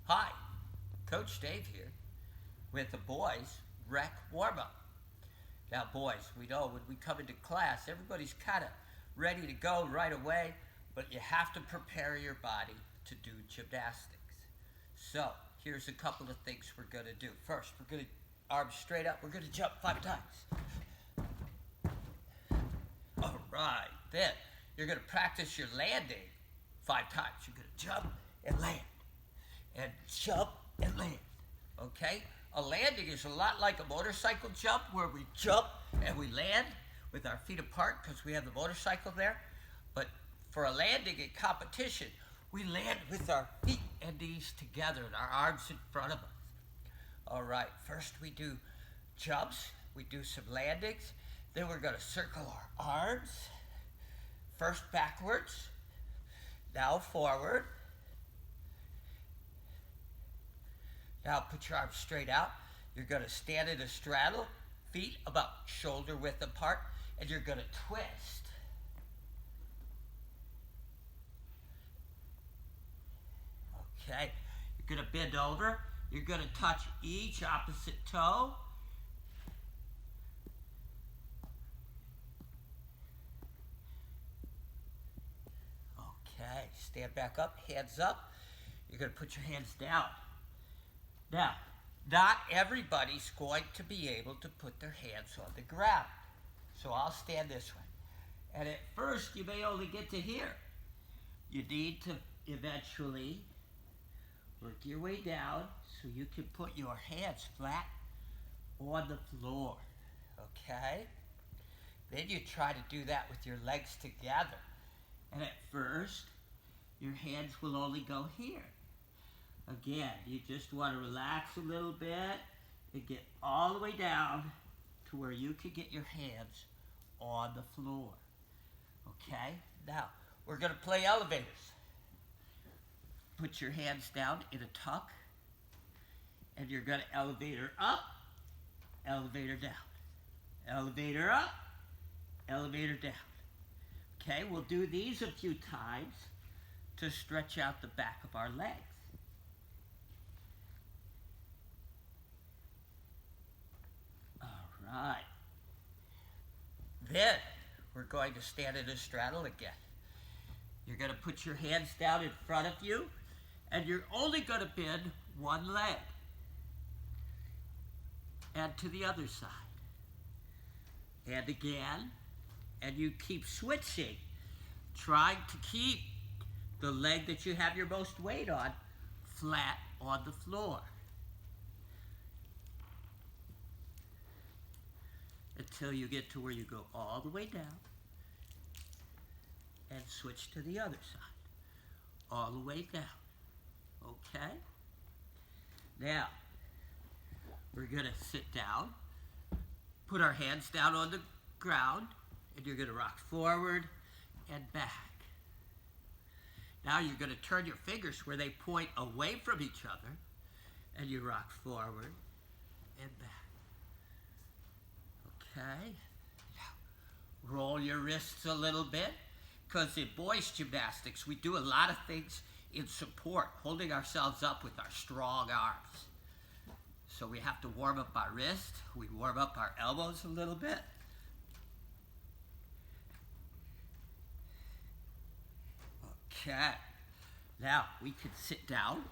Hi, Coach Dave here with the boys' rec warm up. Now, boys, we know when we come into class, everybody's kind of ready to go right away, but you have to prepare your body to do gymnastics. So, here's a couple of things we're going to do. First, we're going to arms straight up, we're going to jump 5 times. All right, then you're going to practice your landing 5 times. You're going to jump and land, and jump and land. Okay? A landing is a lot like a motorcycle jump where we jump and we land with our feet apart because we have the motorcycle there. But for a landing in competition, we land with our feet and knees together and our arms in front of us. All right, first we do jumps, we do some landings, then we're going to circle our arms. First backwards, now forward. Now put your arms straight out. You're going to stand in a straddle, feet about shoulder width apart, and you're going to twist. Okay, you're going to bend over. You're going to touch each opposite toe. Okay, stand back up, hands up. You're going to put your hands down. Now, not everybody's going to be able to put their hands on the ground. So I'll stand this way. And at first, you may only get to here. You need to eventually work your way down so you can put your hands flat on the floor. Okay? Then you try to do that with your legs together. And at first, your hands will only go here. Again, you just want to relax a little bit and get all the way down to where you can get your hands on the floor. Okay? Now, we're going to play elevators. Put your hands down in a tuck, and you're going to elevator up, elevator down. Elevator up, elevator down. Okay, we'll do these a few times to stretch out the back of our legs. Right. Then we're going to stand in a straddle again. You're going to put your hands down in front of you, and you're only going to bend one leg. And to the other side. And again. And you keep switching, trying to keep the leg that you have your most weight on flat on the floor. Until you get to where you go all the way down and switch to the other side. All the way down. Okay? Now, we're going to sit down, put our hands down on the ground, and you're going to rock forward and back. Now you're going to turn your fingers where they point away from each other, and you rock forward and back. Okay, now roll your wrists a little bit, because in boys gymnastics, we do a lot of things in support, holding ourselves up with our strong arms. So we have to warm up our wrists, we warm up our elbows a little bit. Okay, now we can sit down,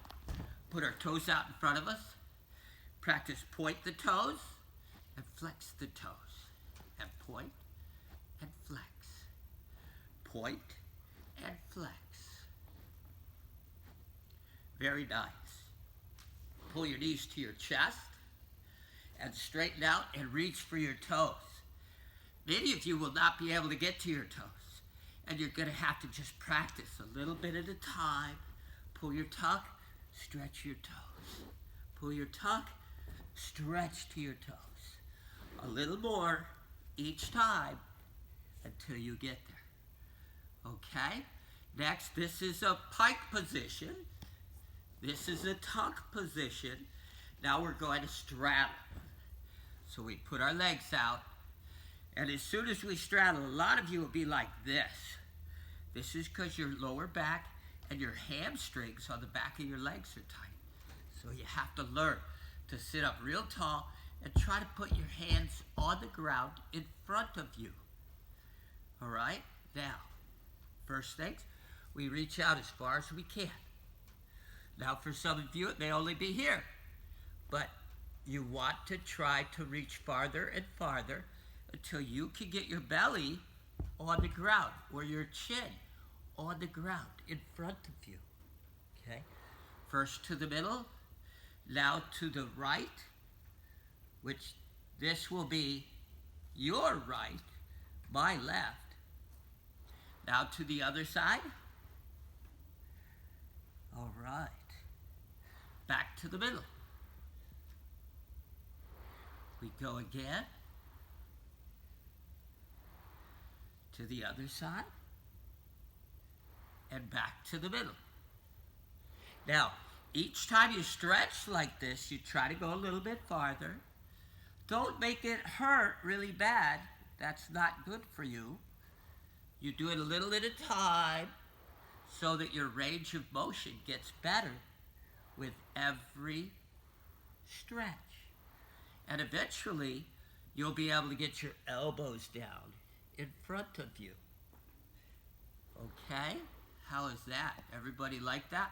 put our toes out in front of us, practice point the toes, and flex the toes. And point and flex. Point and flex. Very nice. Pull your knees to your chest and straighten out and reach for your toes. Many of you will not be able to get to your toes, and you're going to have to just practice a little bit at a time. Pull your tuck, stretch your toes. Pull your tuck, stretch to your toes. A little more each time until you get there. Okay? Next, this is a pike position. This is a tuck position. Now we're going to straddle. So we put our legs out, and as soon as we straddle, a lot of you will be like this. This is because your lower back and your hamstrings on the back of your legs are tight. So you have to learn to sit up real tall and try to put your hands on the ground in front of you. All right? Now, first things, we reach out as far as we can. Now, for some of you, it may only be here, but you want to try to reach farther and farther until you can get your belly on the ground or your chin on the ground in front of you. Okay? First to the middle, now to the right, which this will be your right, my left. Now to the other side. All right. Back to the middle. We go again. To the other side. And back to the middle. Now, each time you stretch like this, you try to go a little bit farther. Don't make it hurt really bad. That's not good for you. You do it a little at a time so that your range of motion gets better with every stretch. And eventually, you'll be able to get your elbows down in front of you. Okay? How is that? Everybody like that?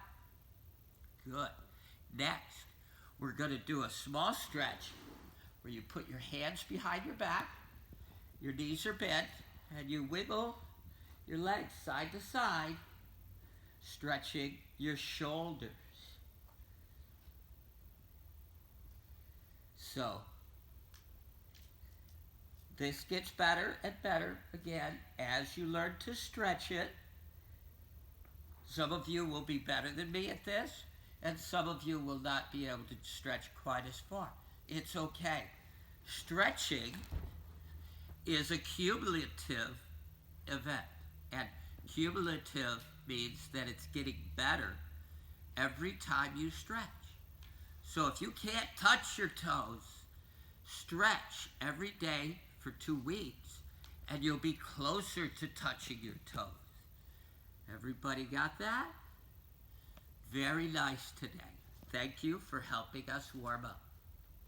Good. Next, we're going to do a small stretch where you put your hands behind your back, your knees are bent, and you wiggle your legs side to side, stretching your shoulders. So, this gets better and better again as you learn to stretch it. Some of you will be better than me at this, and some of you will not be able to stretch quite as far. It's okay. Stretching is a cumulative event, and cumulative means that it's getting better every time you stretch. So if you can't touch your toes, stretch every day for 2 weeks, and you'll be closer to touching your toes. Everybody got that? Very nice today. Thank you for helping us warm up.